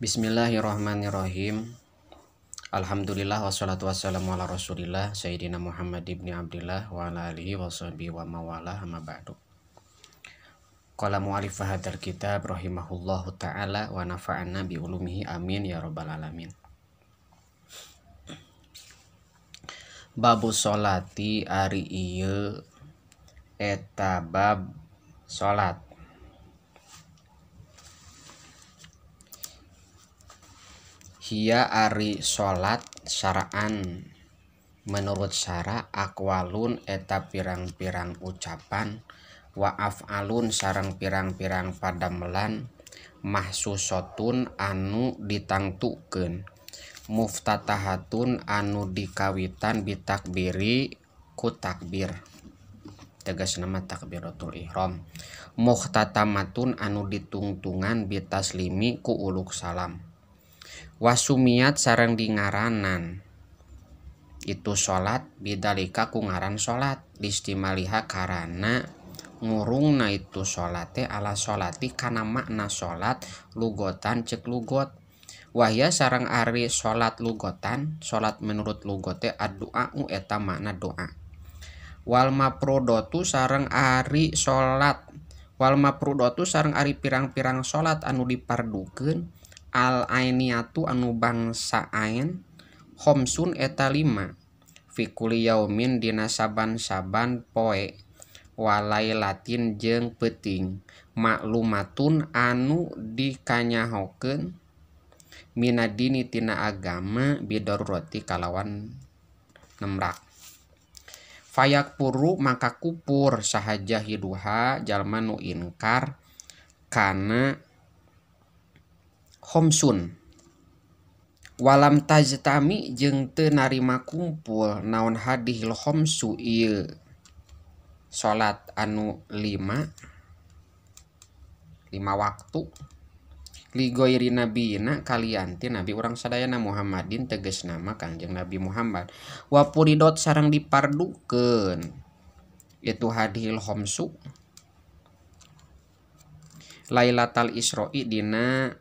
Bismillahirrahmanirrahim. Alhamdulillah wassalatu wassalamu ala Rasulillah Sayyidina Muhammad ibni Abdillah wa ala alihi wa sahbihi wa mawalah amma ba'du. Qala mu'alif hadzal kitab rahimahullahu ta'ala wa nafa'ana bi ulumihi amin ya rabbal alamin. Babu sholati ari ieu eta bab salat. Hiya ari sholat syara'an menurut syara akwalun eta pirang-pirang ucapan wa af'alun sareng pirang-pirang padamelan mahsusotun anu ditangtukeun muftatahatun anu dikawitan bitakbiri ku takbir tegasna mah takbiratul ihram muhtatamatun anu ditungtungan bitaslimi ku uluk salam wasumiat sareng dingaranan itu sholat bidalika ku ngaran sholat listimaliha karana ngurungna itu sholat ala sholati kana makna sholat lugotan cek lugot wahya sareng ari sholat lugotan sholat menurut lugote ad-du'a eta makna doa wal mafrudotu sareng ari sholat wal mafrudotu sareng ari pirang-pirang sholat anu dipardukeun al ainiyatu anu bangsa ain khomsun eta 5 fi kulli yaumin dina saban-saban poe walailatin jeung peuting maklumatun anu dikanyahokeun minadini tina agama bidarurati kalawan nemrak fayak puru maka kupur sahaja hiduha jalma nu inkar kana khomsun walam tajtami jeung teu narima kumpul naon hadihil khomsu ieu salat anu 5 waktu ligoiri nabiyina kalian ti nabi urang sadayana Muhammadin tegas nama Kanjeng Nabi Muhammad wa puridot sareng dipardukeun itu hadihil khomsu Lailatal Isra'i dina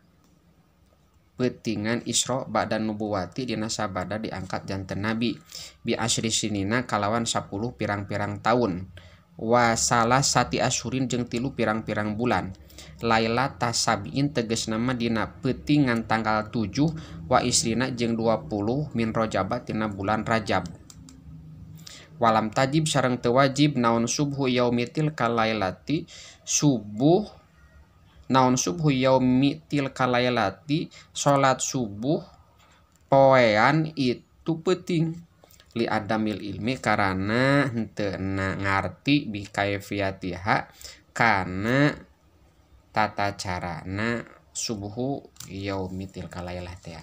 peutingan Isra ba'da nubuwati dina sabada diangkat janten Nabi bi asyri sinina kalawan 10 pirang-pirang tahun wa salasati asyurin jeung 3 pirang-pirang bulan Laila tasabiin tegas nama dina peutingan tanggal 7 wa isrina jeung 20 min Rajab tina bulan Rajab walam tajib sareng teu wajib naon subhu yaumitil kalailati subuh naon subuh yaumi tilka lailati salat subuh poean itu penting li adamil ilmi karana henteu ngarti bi kaifiyatiha kana tata carana subuh yaumi tilka lailati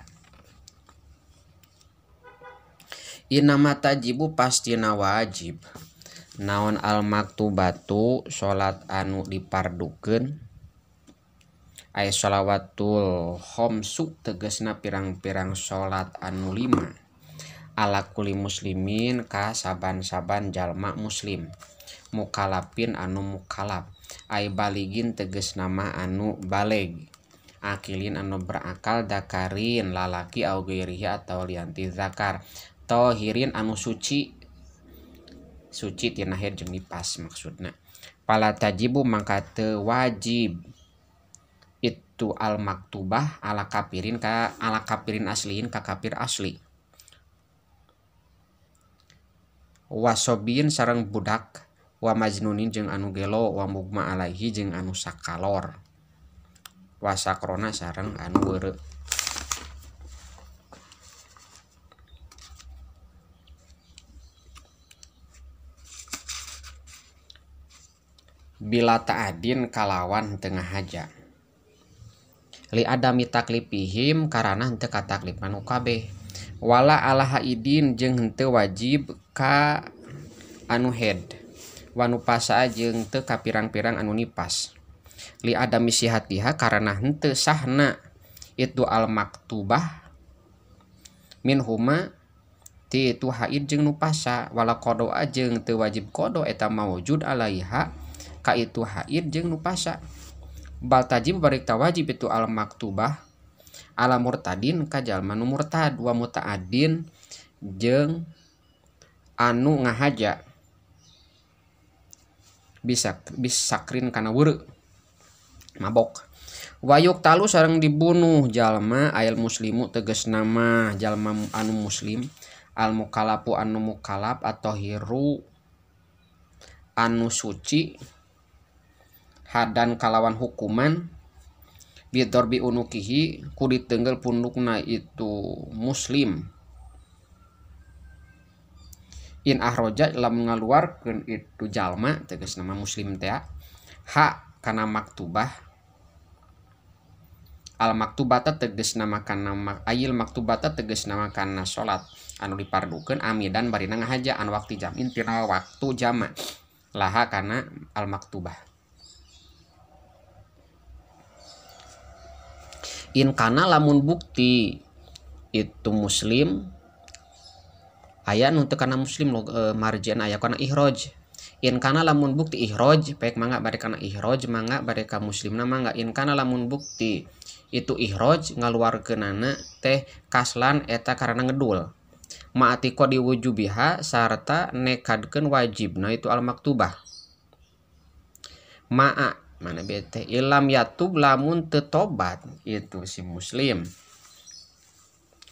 inama tajibu pastina wajib naon al maktubatu salat anu dipardukeun ay sholawatul khomsu tegasna pirang-pirang sholat anu 5 ala kuli muslimin ka saban-saban jalma muslim mukalapin anu mukalap ay baligin tegasna mah anu baleg akilin anu berakal dakarin lalaki au gairihi atau lianti zakar tohirin anu suci tina haid jeung nifas maksudna pala tajibu mangka teu wajib itu al maktubah ala kapirin asliin ka kafir asli wasobin sareng budak wa majnunin jeung anu gelo wa mugma alaihi jeung anu sakalor wasakrona sareng anu weureu bila ta'adin kalawan tengah haja li adami taklifihim karana henteu kataklif anu kabeh wala ala haidin jeung henteu wajib ka anu head wanu pasa jeung teu ka pirang-pirang anu nipas li adami sihatiha karana henteu sahna itu al maktubah min huma ti itu haid jeung nu pasa wala qada jeung teu wajib qada eta maujud alaiha ka itu haid jeung nu pasa bal tajib barik tawajib itu al maktubah ala murtadin ka jalma nu murtad wa mutaadin jeung anu ngahaja bisa sakrin kana weureu mabok. Wayuk talu sareng dibunuh jalma ayal muslimu tegasna mah jalma anu muslim al mukalapu anu mukalap atau hiru anu suci hadan kalawan hukuman bidorbi unukihi ku ditenggel pundukna itu muslim in ahroja lam ngaluarkeun itu jalma tegasna mah muslim teh ha kana maktubah al maktubata tegas nama kana ayil maktubata tegas nama kana salat anu dipardukeun amidan barina ngahaja anu waktu jamin tina waktu jama laha kana al maktubah. In kana lamun bukti itu muslim aya nu teu kana muslim marjian aya kana ihraj. In kana lamun bukti ihraj baik mangga bade kana ihraj mangga bade ka muslimna mangga. In kana lamun bukti itu ihraj ngaluarkeunana teh kaslan eta karena ngedul ma'atiko diwujubiha sarta nekadkeun wajibna itu al maktubah ma'a mana bete ilam yatub lamun teu tobat itu si muslim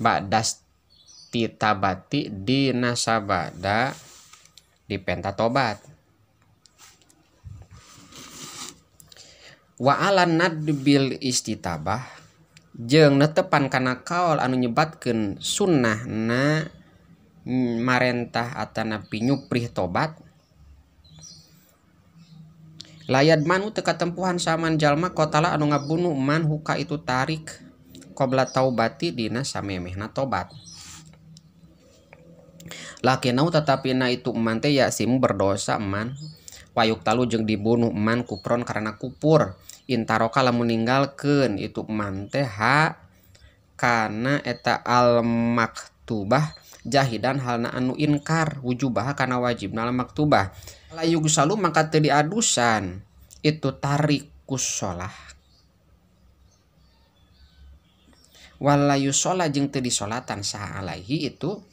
ba'das titabati dina sabada dipenta tobat. Wa alan nadbil istitabah jeung netepan kana kaul anu nyebatkeun sunnahna marentah atana pinyuprih tobat layad manu teu katempuhan saman jalma qotala anu ngabunuh man huka itu tarik qabla taubati dina samemehna tobat lakinau tetapina itu man teh yasimu berdosa man wayuk talu jeung dibunuh man kupron karena kupur intaroka lamun ninggalkeun itu man teh kana eta al maktubah jahidan halna anu inkar wujubah kana wajibna al maktubah layu gusalu maka teu diadusan itu tarikus shalah walayu shalah jeung teu disolatan saha alaihi itu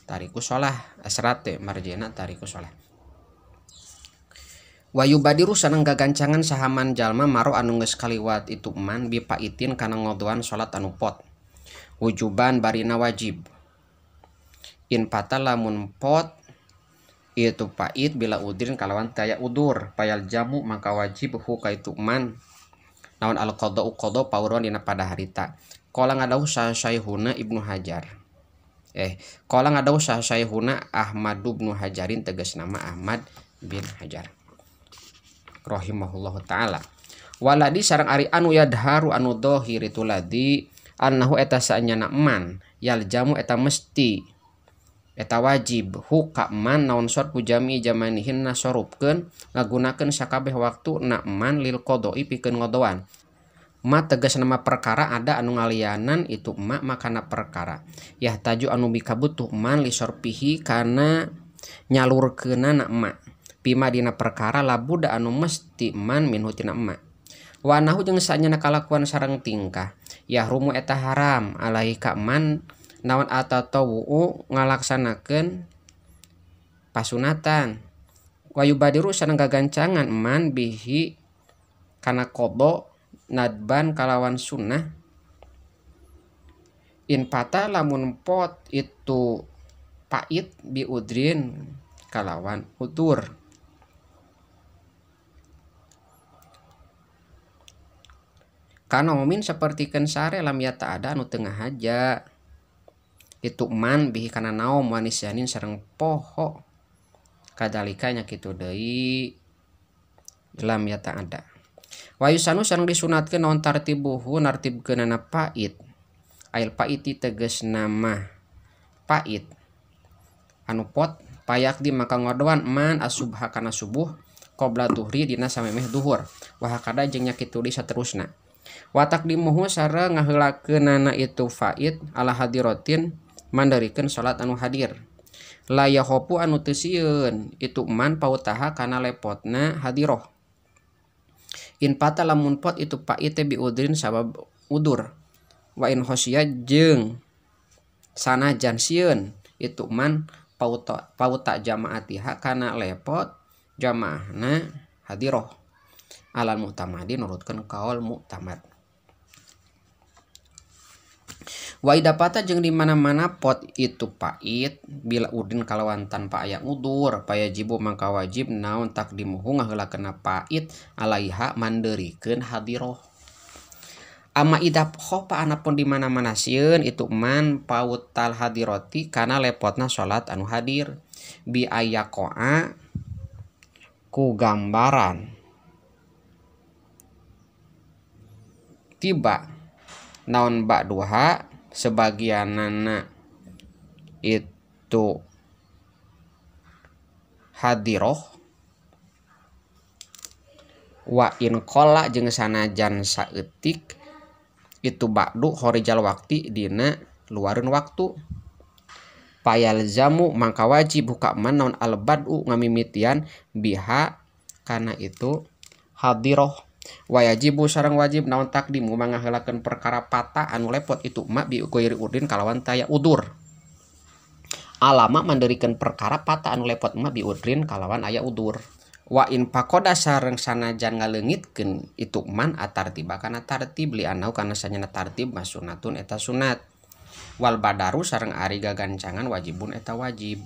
tarikus shalah asrate marjana tarikus shalah. Wayu badiru sanang gagancangan sahaman jalma maro anu geus kaliwat itu man bipaitin kana ngodoan salat anu pot wujuban barina wajib in pata lamun pot itu pait bila udrin kalawan taya udur payal jamu maka wajib huka itu man naon al qada pauron dina pada harita qala ngadauh syaihuna Ibnu Hajar qala ngadauh syaihuna Ahmad bin Hajarin tegas nama Ahmad bin Hajar rahimahullahu ta'ala waladi sareng ari anu yadharu anu dhahir itu ladi annahu eta saanyana man yal jamu eta mesti eta wajib huka man naon sort pujami jamanihin nasorupkeun ngagunakeun sakabeh waktu na man lil qodoi pikeun ngodoan ma tegas nama perkara ada anu ngalianan itu makana perkara yah taju anu bikabutuh man li sorpihi kana nyalurkeunana ma pima dina perkara labuda anu mesti man minhu tina emak wa nahu jeung saanyana kalakuan sareng tingkah yahrumu eta haram alaihi ka man naon atatawu ngalaksanakeun pasunatan wa yubadiru sareng gagancangan man bihi kana qada nadban kalawan sunnah in pata lamun pot itu pait biudrin kalawan utur kanomin sapertikeun sare lam yata ada anu tengah haja itu man bihi kana naom wanisyanin sareng poho kadalika nya kitu deui lam yata ada wa yusanu sareng disunatkeun naon tartibuhu nartibkeunana pait ail paiti tegas nama pait anu pot payak di maka ngodoan man asubha kana subuh qabla duhri dina samemeh duhur wa hakada jeung nya kitu di saterusna watak dimuhu sareng ngaheulakeunana itu faid ala hadiratin mandarikeun salat anu hadir la yahopu anu teu sieun itu man pautaha kana lepotna hadiroh in pata lamun pot itu paid bi udrin sabab udur Wa in khosya jeung sanajan sieun itu man pauta jamaatiha kana lepot jamaahna hadiroh alal mu'tamadi nurutkeun kaul mu'tamad. Wa idapata jeung di mana-mana pot itu pait bila udin kalawan tanpa aya udur payajibu mangka wajib naon takdimuhu ngaheulakeunna pait alaiha mandeurikeun hadiroh. Amma idap khopa anapun di mana-mana sieun itu man pautal hadiroti kana lepotna salat anu hadir bi ayakoa ku gambaran tiba naon ba'duha sebagianana itu hadiroh wa in qala jeung sanajan saeutik itu ba'du khorijal waqti dina luareun waktu payalzamu mangka wajib buka man naon al bad'u ngamimitian biha kana itu hadiroh. Wajibu sareng wajib naon takdimu mangaheulakeun perkara pata anu lepot itu ma bi ghairi udin kalawan taya udur. Alama mandeurikeun perkara pata anu lepot ma bi udrin kalawan aya udur. Wa in pakoda sareng sanajan ngaleungitkeun itu man atartiba kana tartib li anau kana sanyana tartib masunatun eta sunat. Wal badaru sareng ari gagancangan wajibun eta wajib.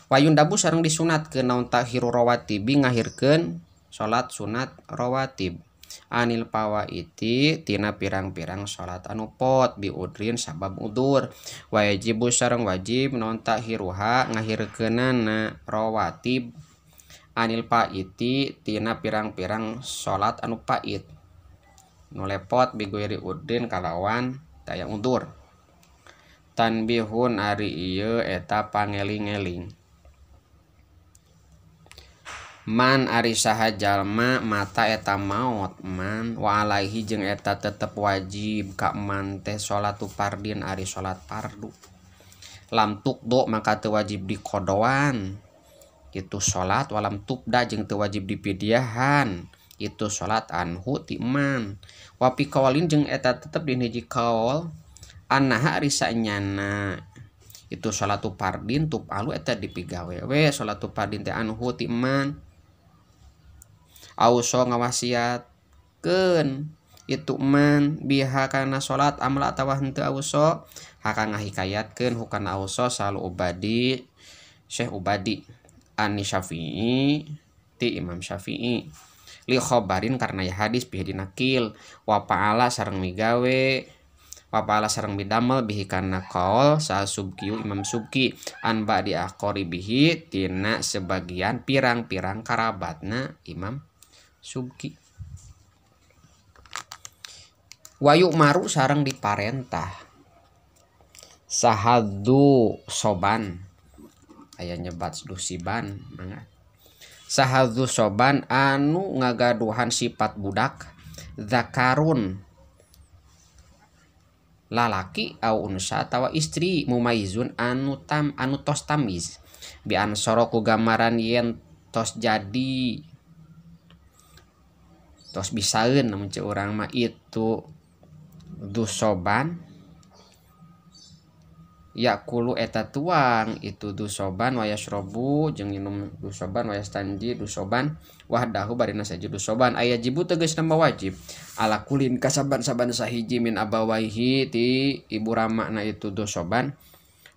Wayundabu sareng disunatkeun naon tahiru rawatibi ngahirkeun salat sunat rawatib anil pawaiti tina pirang-pirang salat anu pot bi udrin sabab udur. Wajibu sareng wajib naon tahiruha ngahirkeunana rawatib anil paiti tina pirang-pirang salat anu pait nu lepot bi ghairi udrin kalawan taya udur. Tanbihun ari ieu eta pangeling-eling. Man ari saha jalma mata eta maot man wa alaihi jeung eta tetep wajib ka man teh salatu fardin ari salat fardu. Lam tuqdo maka teu wajib dikodoan itu salat walam tubda jeung teu wajib dipidyahan itu salat anhu ti man. Wa pi qaulin jeung eta tetep dina hiji qaul annaha ari sanyana itu salatu fardin tupalu eta dipigawe we salatu fardin teh anhu ti man. Auso ngawasiatkeun itu man biha kana salat amal atawa henteu auso haka ngahikayatkeun hukana auso salu ubadi Syekh Ubadi Ani Syafi'i ti Imam Syafi'i li khobarin karena ya hadis bihi dinakil wa paala sareng migawe wa paala sareng bidamel bihi kana qaul sa Subki Imam Subki an ba'di aqribihi tina sebagian pirang-pirang karabatna Imam Subki. Wayu maru sareng diparentah sahadu soban aya nyebat dusiban mangga sahadu soban anu ngagaduhan sifat budak zakarun lalaki au unsa tawa istri mumaizun anu tos tamiz bi ansoroku gambaran yen tos jadi tos bisaeun namun ceu urang mah itu dusoban yakulu eta tuang itu dusoban wayasrobu jeung minum dusoban wayastanji dusoban wahdahu barina saja dusoban aya jibu tegasna wajib ala kulin kasaban-saban sahiji min abawaihi ti ibu ramana itu dusoban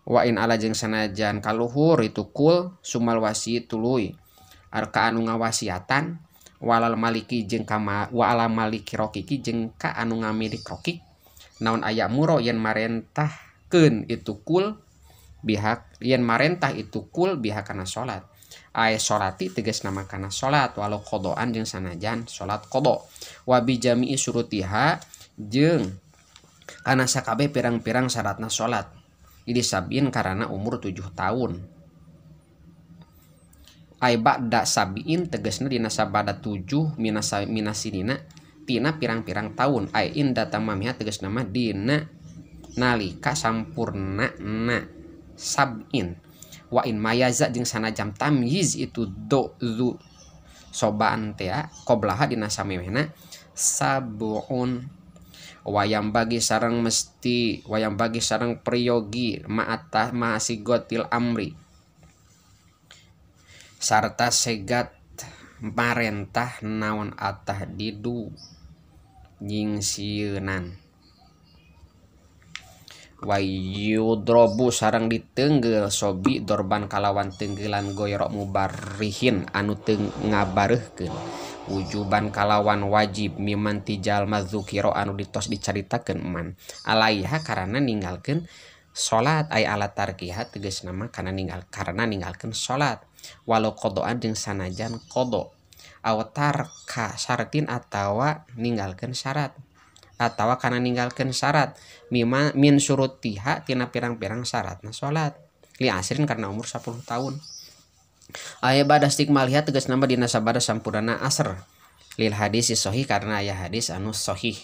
wa in ala jeung sanajan kaluhur itu kul sumal wasi tuluy arka anu ngawasiatan walal maliki jeung kama wa ala maliki rokiki jeung ka anu ngamilik rokik naon aya muro yen marentahkeun itu kul bihak yen marentah itu kul bihak kana salat ay salati tegasna kana salat walau qodoan jeung sanajan salat qodo wa bi jami'i surutiha jeung kana sakabeh pirang-pirang syaratna salat idi sabin karana umur 7 tahun ay ba'da sabiin tegasna dina sabada 7 minasinina tina pirang-pirang tahun ay inda tamamiha tegasna mah dina nalika sampurna na sabin wa in mayaza jeung sanajam tamyiz itu do zu sobaan teh qablaha dina samemehna sabun wayang bagi sareng priyogi ma'atah ma'asigotil amri sarta segat marentah naon atah didu nyingsieunan wayudrobu sareng ditenggel sobi dorban kalawan tenggelan goyrok mubarihin anu teu ngabareuhkeun wujuban kalawan wajib miman tijal madzukiro anu ditos dicaritakeun man alaiha karana ninggalkeun salat ay ala tarkiha tegasna mah karena ninggalkeun salat walau qodoan jeung sanajan qodo awatar ka syaratin atawa ninggalkeun syarat atawa kana ninggalkeun syarat min surutiha tina pirang-pirang syaratna salat li asrin karena umur 10 tahun aya bada istikmaliha tegasna mah dina sabada sampurna asr lil hadis sahih karena aya hadis anu sahih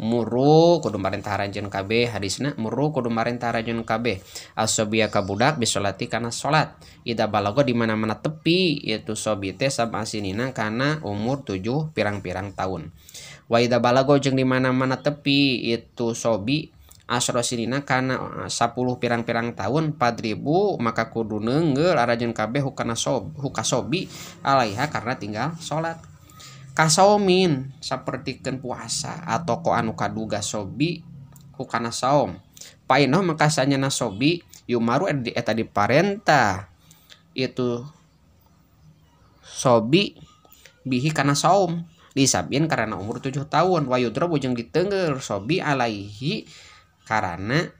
muru kudu marentah ranjeun kabeh hadisna muru kudu marentah ranjeun kabeh asobiya ka budak bisolati kana salat ida balago di mana-mana tepi yaitu sobi teh sabasinina kana umur 7 pirang-pirang tahun wa ida balago jeung di mana-mana tepi itu sobi asrosinina kana 10 pirang-pirang tahun padribu maka kudu neungeul arajeun kabeh hukana sobi alaiha karena tinggal salat kasaumin sapertikeun puasa atau ko anu kaduga sobi hukana saum painoh maka sanyana sobi yumaru eta diparentah itu sobi bihi kana saum disabin karena umur 7 tahun wayudrobu jeung ditenggel sobi alaihi karena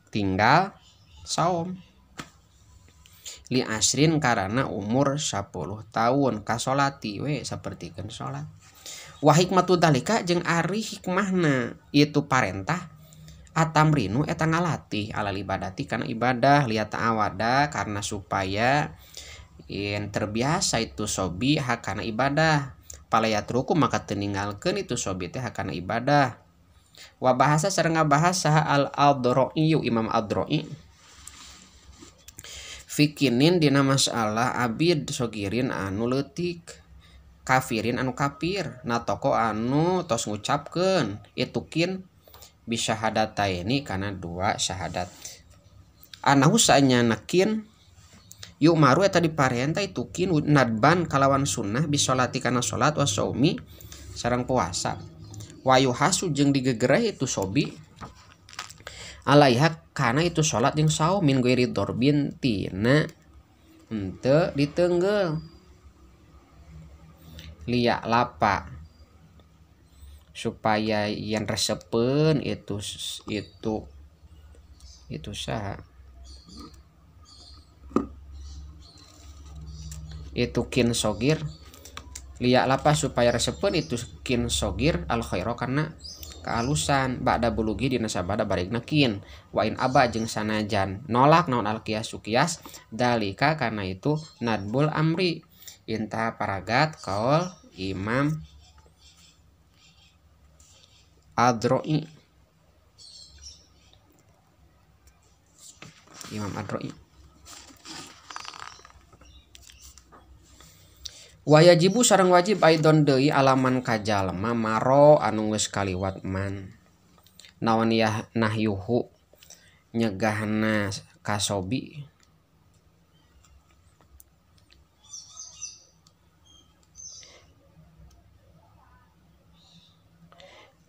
tinggal saum li asrin karena umur 10 tahun kasolati we sapertikeun salat wa hikmatu dalika jeung ari hikmahna itu parentah atamrinu eta ngalatih alal ibadati kana ibadah liat ta'awada karena supaya yen terbiasa itu sobi hakana ibadah palayat ruku maka teninggalkeun itu sobi teh hakana ibadah wa bahasa sareng ngabahasa al-Adro'i Imam Adro'i fikinin dina masalah abid sogirin anu leutik kafirin anu kafir natoko anu tos ngucapkeun itukin bisyahadataini kana 2 syahadat anahu sanyanakin yuk maru eta diparentah itukin nadban kalawan sunnah bisolati kana salat wa saumi sareng puasa wa yuhasu jeung digegereh itu sobi alaiha kana itu salat jeung saum min ghairi dorbin tina henteu diteunggel liya lapa supaya yang resepeun itu saha itu kin sogir liya lapa supaya resepeun itu kin sogir al khairu karena kealusan ba'da bulugi dina sabada barigna kin wa in aba jeung sanajan nolak naon al qiyas sukias dalika karena itu nadbul amri inta paragat kaul Imam Adro'i wayajibu sareng wajib aidon deui alaman kajalma maro anu geus kaliwat man naon ya nahyuhu nyegahna kasobi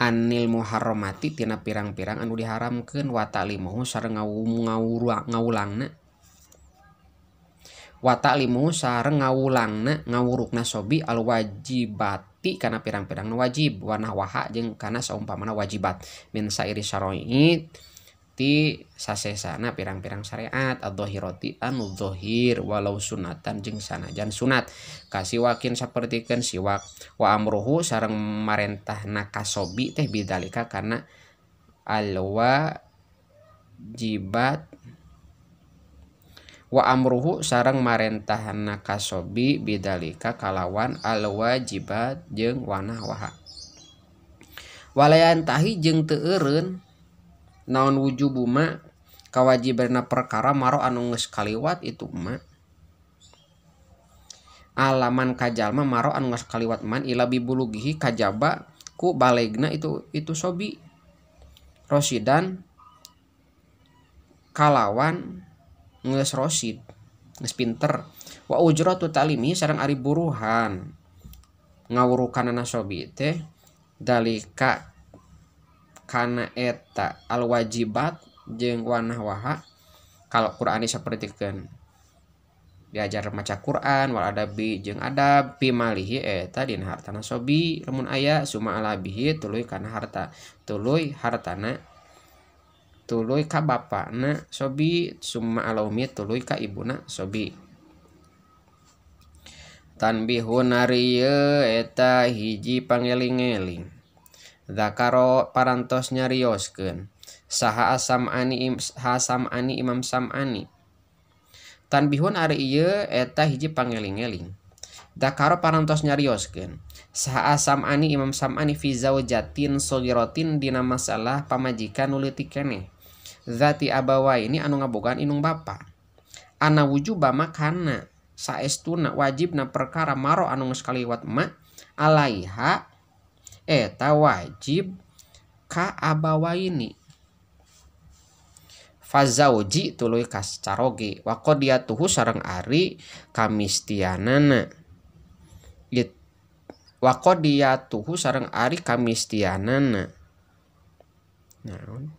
anil muharramati tina pirang-pirang anu diharamkeun wa ta'limuhu sareng ngawulangna wa ta'limuhu sareng ngawurukna sobi al wajibati kana pirang-pirang wajib wa nahwaha jeung kana saumpamana wajibat min sairi syara'id ti sasesana pirang-pirang syariat adh-dhahirati anu dhahir walau sunatan jeung sanajan sunat kasiwakin sapertikeun siwak wa amruhu sareng marentahna kasobi teh bidalika kana alwajibat wa amruhu sareng marentahna kasobi bidalika kalawan alwajibat jeung wanahwaha walayan tahi jeung teu eureun naon wujubu ma kawajibanna perkara maro anu geus kaliwat itu ma alaman kajalma maro anu geus kaliwat man ila bibulugihi kajaba ku balegna itu sobi rosidan kalawan geus rosid geus pinter wa ujratu talimi sareng ari buruhan ngawurukanana sobi teh dalika kana eta al wajibat jeung wanah waha kalau Qur'ani sapertikeun diajar maca Quran wal adabi jeung adab pimalihi eta dina hartana sobi lamun aya summa alabihi tuluy kana harta tuluy hartana tuluy ka bapana sobi summa alaumi tuluy ka ibuna sobi. Tanbihun ari ieu eta hiji pangeling-eling zakaro parantos nyarioskeun saha Sam'ani Imam Sam'ani. Tanbihun ari ieu eta hiji pangeling-eling zakaro parantos nyarioskeun saha Sam'ani Imam Sam'ani fi zaujatin shogiratin dina masalah pamajikan nu leutik keneh zati abawaini anu ngabogaan indung bapa ana wujuba makana saestuna wajibna perkara maro anu geus kaliwat ma alaiha eta wajib ka abawaini fazauji tuluy kas caroge wa qadiyatuhu sareng ari kamistianana wa qadiyatuhu sareng ari kamistianana naon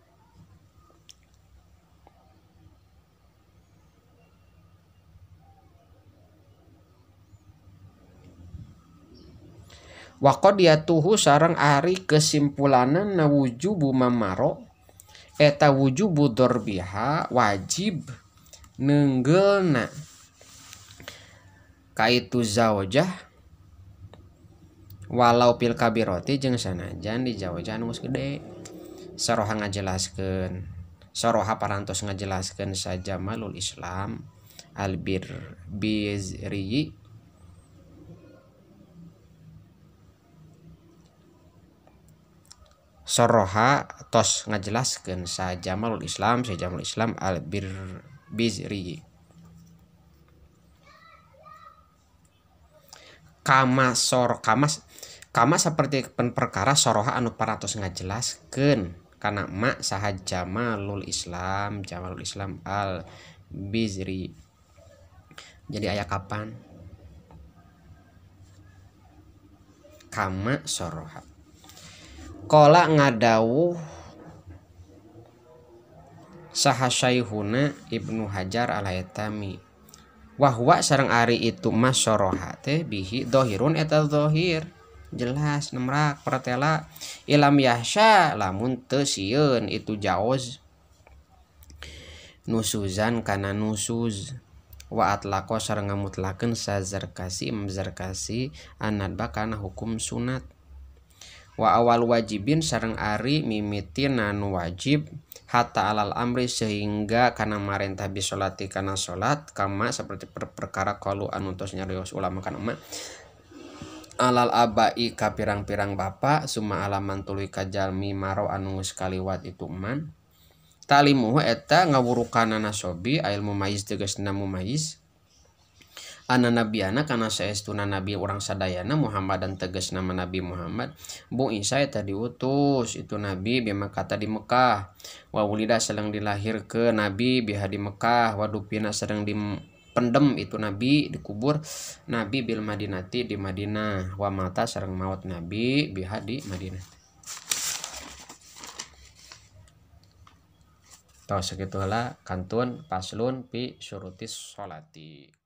wa qadiyatuhu sareng ari kesimpulanana wujubu mamaro eta wujubu dorbiha wajib neunggeulna kaitu zaujah walau pil kabiroti jeung sanajan di zaujah anu geus gede. Saroha ngajelaskeun saroha parantos ngajelaskeun sa Jamalul Islam Al-Bizri soroha tos ngajelaskeun sa Jamalul Islam Al-Bizri kama saperti perkara soroha anu parantos ngajelaskeun kana ma saha Jamalul Islam Al-Bizri. Jadi aya kapan kama soroha qala ngadawuh saha Syaihuna Ibnu Hajar Al-Haytami wa huwa sareng ari itu mas soroha teh bihi dhahirun eta dhahir jelas nemrak pratela ilam yahsya lamun teu sieun itu jaoz nusuzan kana nusuz wa atlaqo sareng ngamutlakeun sa Zarkasi anadba kana hukum sunat wa awal wajibin sareng ari mimitin anu wajib hatta alal amri sehingga kana marentah bisolati kana salat kama seperti perkara qalu anu tos nyarios ulama kana ma alal abai ka pirang-pirang bapa summa alaman tuluy ka jalmi maro anu geus kaliwat itu man talimuhu eta ngawurukanana sobi ilmu mumayyiz tegasna mumayyiz ana nabiana kana saestuna nabi urang sadayana Muhammad dan tegas nama Nabi Muhammad bu Isa eta diutus itu nabi bima kata di Mekah wa wulida sedang dilahir ke nabi biha di Mekah wa dupina sedang dipendem itu nabi dikubur nabi bil Madinati di Madinah wa mata sareng maut nabi biha di Madinah. Tos sakitu heula kantun paslun fi syurutis sholati.